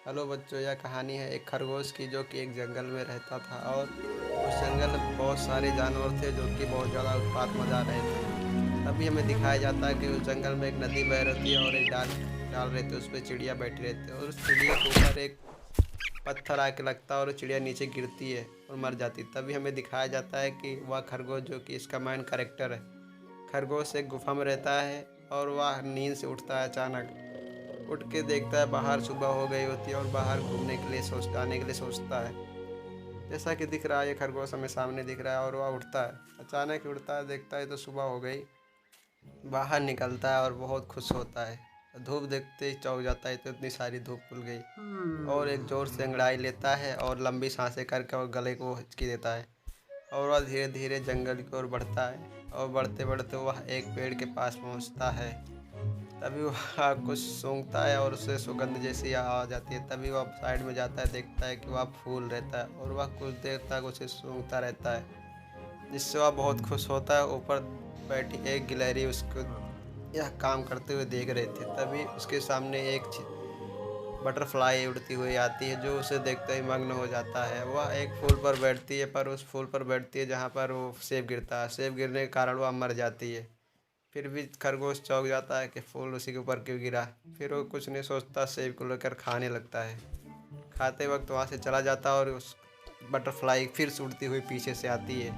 Hello बच्चों, यह कहानी है एक खरगोश की जो कि एक जंगल में रहता था। और उस जंगल में बहुत सारे जानवर थे जो कि बहुत ज़्यादा उत्पात मचा रहे थे। तभी हमें दिखाया जाता है कि उस जंगल में एक नदी बह रही है और एक डाल डाल रहती है, उस पर चिड़िया बैठी रहती है और उस चिड़िया के ऊपर एक पत्थर आके लगता है और चिड़िया नीचे गिरती है और मर जाती है। तभी हमें दिखाया जाता है कि वह खरगोश जो कि इसका मेन कैरेक्टर है। खरगोश एक गुफा में रहता है और वह नींद से उठता है अचानक। उठ के देखता है बाहर सुबह हो गई होती है और बाहर घूमने के लिए आने के लिए सोचता है। जैसा कि दिख रहा है ये खरगोश हमें सामने दिख रहा है और वह उठता है। अचानक ही उठता है, देखता है तो सुबह हो गई। बाहर निकलता है और बहुत खुश होता है। धूप देखते ही चौंक जाता है, तो इतनी सारी धूप खुल गई। और एक जोर से अंगड़ाई लेता है और लंबी सांसें करके और गले को हिचकी देता है। और वह धीरे धीरे जंगल की ओर बढ़ता है और बढ़ते बढ़ते वह एक पेड़ के पास पहुंचता है। तभी वह कुछ सूंघता है और उसे सुगंध जैसी आवाज़ आती है। तभी वह साइड में जाता है, देखता है कि वह फूल रहता है और वह कुछ देर तक उसे सूंघता रहता है, जिससे वह बहुत खुश होता है। ऊपर बैठी एक गिलहरी उसको यह काम करते हुए देख रहे थे। तभी उसके सामने एक बटरफ्लाई उड़ती हुई आती है, जो उसे देखते ही मग्न हो जाता है। वह एक फूल पर बैठती है, पर उस फूल पर बैठती है जहाँ पर वो सेब गिरता है। सेब गिरने के कारण वह मर जाती है। फिर भी खरगोश चौंक जाता है कि फूल उसी के ऊपर क्यों गिरा। फिर वो कुछ नहीं सोचता, सेब को लेकर खाने लगता है। खाते वक्त वहाँ से चला जाता है और उस बटरफ्लाई फिर से उड़ती हुई पीछे से आती है।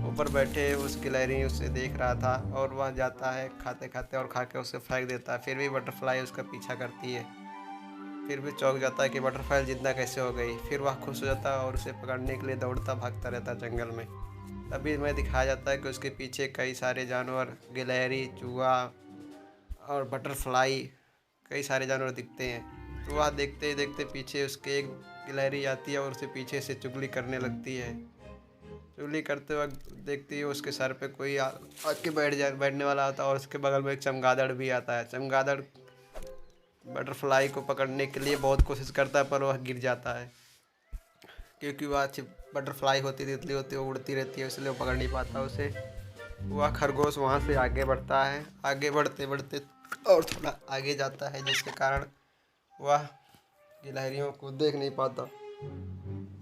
ऊपर बैठे उस गिलहरी उसे देख रहा था और वह जाता है खाते खाते और खा के उसे फेंक देता है। फिर भी बटरफ्लाई उसका पीछा करती है। फिर भी चौंक जाता है कि बटरफ्लाई जिंदा कैसे हो गई। फिर वह खुश हो जाता है और उसे पकड़ने के लिए दौड़ता भागता रहता है जंगल में। तभी हमें दिखाया जाता है कि उसके पीछे कई सारे जानवर, गिलहरी, चूहा और बटरफ्लाई, कई सारे जानवर दिखते हैं। तो वह देखते ही देखते पीछे उसके एक गिलहरी आती है और उसे पीछे से चुगली करने लगती है। चुगली करते वक्त देखती है उसके सर पे कोई आके बैठने वाला आता है और उसके बगल में एक चमगादड़ भी आता है। चमगादड़ बटरफ्लाई को पकड़ने के लिए बहुत कोशिश करता है, पर वह गिर जाता है क्योंकि वह अच्छी बटरफ्लाई होती, तितली होती है, वो उड़ती रहती है, इसलिए वो पकड़ नहीं पाता उसे। वह खरगोश वहाँ से आगे बढ़ता है। आगे बढ़ते बढ़ते और थोड़ा आगे जाता है, जिसके कारण वह गिलहरियों को देख नहीं पाता।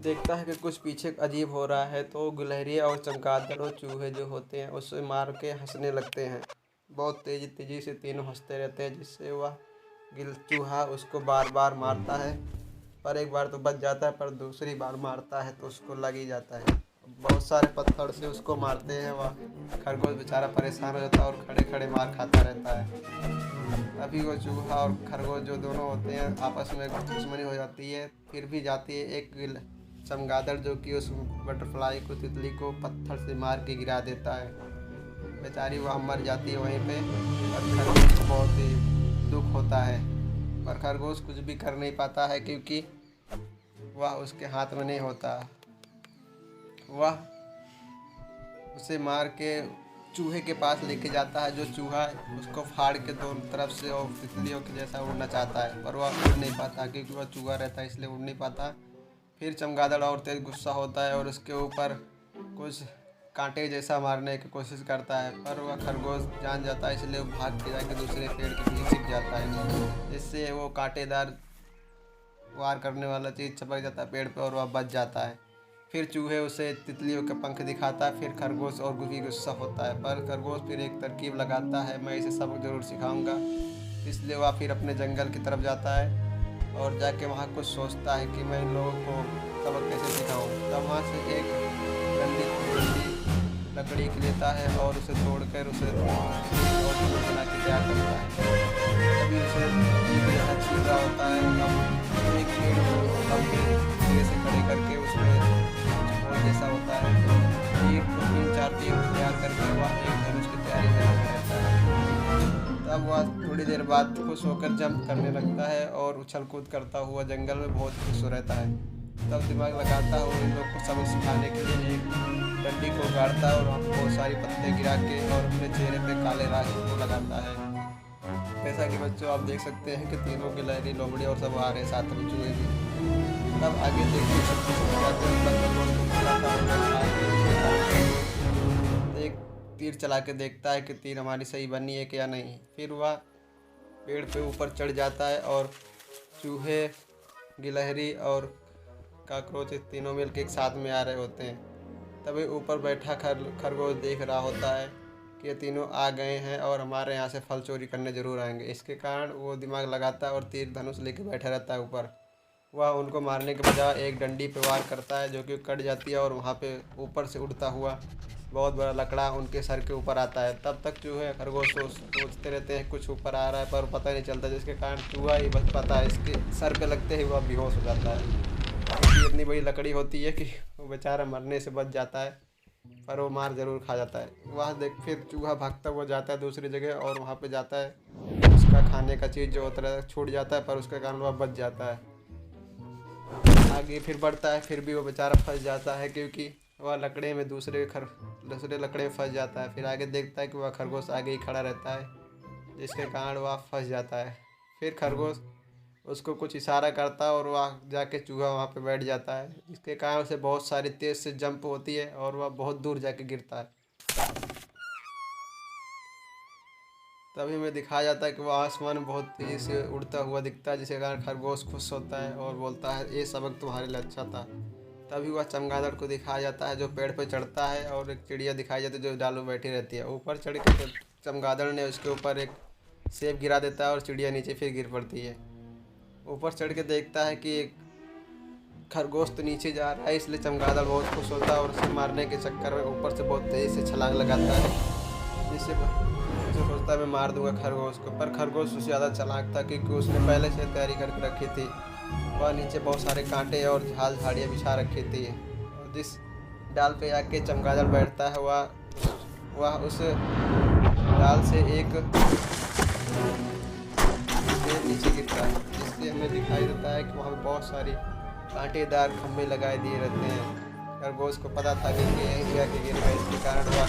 देखता है कि कुछ पीछे अजीब हो रहा है, तो गिलहरी और चमगादड़ और चूहे जो होते हैं उसे मार के हंसने लगते हैं। बहुत तेजी तेजी से तीनों हंसते रहते हैं, जिससे वह गिल चूहा उसको बार बार मारता है। पर एक बार तो बच जाता है, पर दूसरी बार मारता है तो उसको लग ही जाता है। बहुत सारे पत्थर से उसको मारते हैं। वह खरगोश बेचारा परेशान हो जाता है और खड़े खड़े मार खाता रहता है। अभी वो चूहा और खरगोश जो दोनों होते हैं आपस में दुश्मनी हो जाती है। फिर भी जाती है एक चमगादड़ जो कि उस बटरफ्लाई को, तितली को पत्थर से मार के गिरा देता है। बेचारी वह मर जाती है वहीं पे। और खरगोश को बहुत ही दुख होता है, पर खरगोश कुछ भी कर नहीं पाता है क्योंकि वह उसके हाथ में नहीं होता। वह उसे मार के चूहे के पास लेके जाता है, जो चूहा उसको फाड़ के दोनों तरफ से और तितलियों के जैसा उड़ना चाहता है, पर वह उड़ नहीं पाता क्योंकि वह चूहा रहता है, इसलिए उड़ नहीं पाता। फिर चमगादड़ और तेज गुस्सा होता है और उसके ऊपर कुछ कांटे जैसा मारने की कोशिश करता है, पर वह खरगोश जान जाता है, इसलिए वो भाग के जाके दूसरे पेड़ के पीछे छिप जाता है, जिससे वो कांटेदार वार करने वाला चीज़ चिपक जाता है पेड़ पे और वह बच जाता है। फिर चूहे उसे तितलियों के पंख दिखाता है। फिर खरगोश और भी गुस्सा होता है, पर खरगोश फिर एक तरकीब लगाता है, मैं इसे सबक ज़रूर सिखाऊंगा। इसलिए वह फिर अपने जंगल की तरफ जाता है और जाके वहाँ कुछ सोचता है कि मैं इन लोगों को सबक कैसे सिखाऊँ। तब वहाँ से एक डंडी डंडी लकड़ी की लेता है और उसे तोड़कर उसे और बना के तैयार करता है। तभी उसे एक जैसा छील रहा होता है। अब एक पेड़ को लंबे सिरे से खड़े करके उसमें होल जैसा होता है, तो एक दो तीन चार तीर तैयार करके वह एक धनुष की तैयारी में लगा रहता है। तब वह थोड़ी देर बाद खुश होकर जंप करने लगता है और उछल कूद करता हुआ जंगल में बहुत खुश रहता है। तब दिमाग लगाता है उन लोग को सबक सिखाने के लिए एक डंडी को गाड़ता है और वहाँ बहुत सारी पत्ते गिरा के और अपने चेहरे पे काले राख को लगाता है। जैसा कि बच्चों आप देख सकते हैं कि तीनों गिलहरी, लोमड़ी और सब आ रहे हैं, साथ में चूहे भी। तब आगे देखते एक तीर चला के देखता है कि तीर हमारी सही बनी है कि या नहीं। फिर वह पेड़ पे ऊपर चढ़ जाता है और चूहे गिलहरी और कॉकरोच तीनों मिल के एक साथ में आ रहे होते हैं। तभी ऊपर बैठा खरगोश देख रहा होता है कि ये तीनों आ गए हैं और हमारे यहाँ से फल चोरी करने ज़रूर आएंगे। इसके कारण वो दिमाग लगाता है और तीर धनुष लेके बैठा रहता है ऊपर। वह उनको मारने के बजाय एक डंडी पे वार करता है जो कि कट जाती है और वहाँ पे ऊपर से उड़ता हुआ बहुत बड़ा लकड़ा उनके सर के ऊपर आता है। तब तक चूहे खरगोश सोचते रहते हैं कुछ ऊपर आ रहा है, पर पता नहीं चलता, जिसके कारण चूहा ही बच पाता है। इसके सर पे लगते ही वह बेहोश हो जाता है, क्योंकि इतनी बड़ी लकड़ी होती है कि वो बेचारा मरने से बच जाता है, पर वो मार ज़रूर खा जाता है। वह देख फिर चूहा भागता हुआ जाता है दूसरी जगह और वहाँ पे जाता है। उसका खाने का चीज़ जो होता है छूट जाता है, पर उसके कारण वह बच जाता है। आगे फिर बढ़ता है, फिर भी वो बेचारा फंस जाता है, क्योंकि वह लकड़े में दूसरे लकड़े में फंस जाता है। फिर आगे देखता है कि वह खरगोश आगे ही खड़ा रहता है, जिसके कारण वह फंस जाता है। फिर खरगोश उसको कुछ इशारा करता है और वह जाके चूहा वहाँ पे बैठ जाता है, जिसके कारण उसे बहुत सारी तेज़ से जंप होती है और वह बहुत दूर जाके गिरता है। तभी हमें दिखाया जाता है कि वह आसमान में बहुत तेज़ी से उड़ता हुआ दिखता है, जिसके कारण खरगोश खुश होता है और बोलता है ये सबक तुम्हारे लिए अच्छा था। तभी वह चमगादड़ को दिखाया जाता है जो पेड़ पर चढ़ता है, और एक चिड़िया दिखाई जाती है जो डाल में बैठी रहती है। ऊपर चढ़ के चमगादड़ ने उसके ऊपर एक सेब गिरा देता है और चिड़िया नीचे फिर गिर पड़ती है। ऊपर चढ़ के देखता है कि एक खरगोश तो नीचे जा रहा है, इसलिए चमगादड़ बहुत खुश होता है और उसे मारने के चक्कर में ऊपर से बहुत तेज़ी से छलांग लगाता है, जिससे उसे सोचता है मैं मार दूंगा खरगोश को। पर खरगोश उससे ज़्यादा चालाक था, क्योंकि उसने पहले से तैयारी करके रखी थी। वह नीचे बहुत सारे कांटे और झाड़ियाँ बिछा रखी थी, और जिस डाल पे आके चमगादड़ बैठता है वह उस डाल से एक पेड़ नीचे गिरता है, जिससे हमें दिखाई देता है कि वहाँ पे बहुत सारी कांटेदार खम्भे लगाए दिए रहते हैं। खरगोश को पता था कि यहीं जाके गिरेगा, इसके कारण वह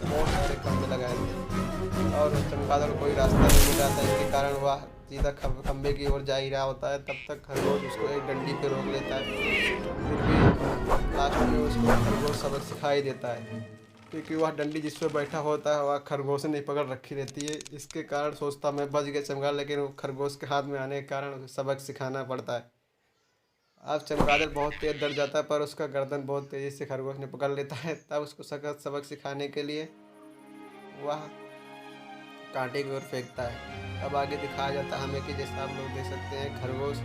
बहुत सारे खम्भे लगाए थे और चमगादड़ कोई रास्ता नहीं मिल रहा था, इसके कारण वह सीधा खम्भे की ओर जा ही रहा होता है। तब तक खरगोश उसको एक डंडी पे रोक लेता है। फिर भी लास्ट में उसको खरगोश सबक सिखाई देता है, क्योंकि वह डंडी जिस पर बैठा होता है वह खरगोश ने पकड़ रखी रहती है। इसके कारण सोचता मैं बच गया चमगादड़, लेकिन वो खरगोश के हाथ में आने के कारण उसे सबक सिखाना पड़ता है। अब चमगादड़ बहुत तेज डर जाता है, पर उसका गर्दन बहुत तेज़ी से खरगोश ने पकड़ लेता है। तब उसको सख्त सबक सिखाने के लिए वह कांटे की ओर फेंकता है। तब आगे दिखाया जाता है हमें कि जैसा आप लोग देख सकते हैं, खरगोश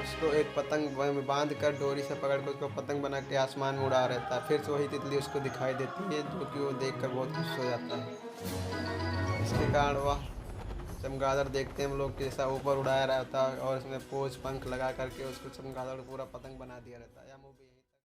उसको एक पतंग में बांध कर डोरी से पकड़ कर उसको पतंग बना के आसमान में उड़ा रहता है। फिर से वही तितली उसको दिखाई देती है, जो कि वो देख कर बहुत खुश हो जाता है। इसके कारण वह चमगादड़ देखते हैं हम लोग जैसा ऊपर उड़ाया रहता है और इसमें पोच पंख लगा करके उसको चमगादड़ पूरा पतंग बना दिया रहता है। या मूवी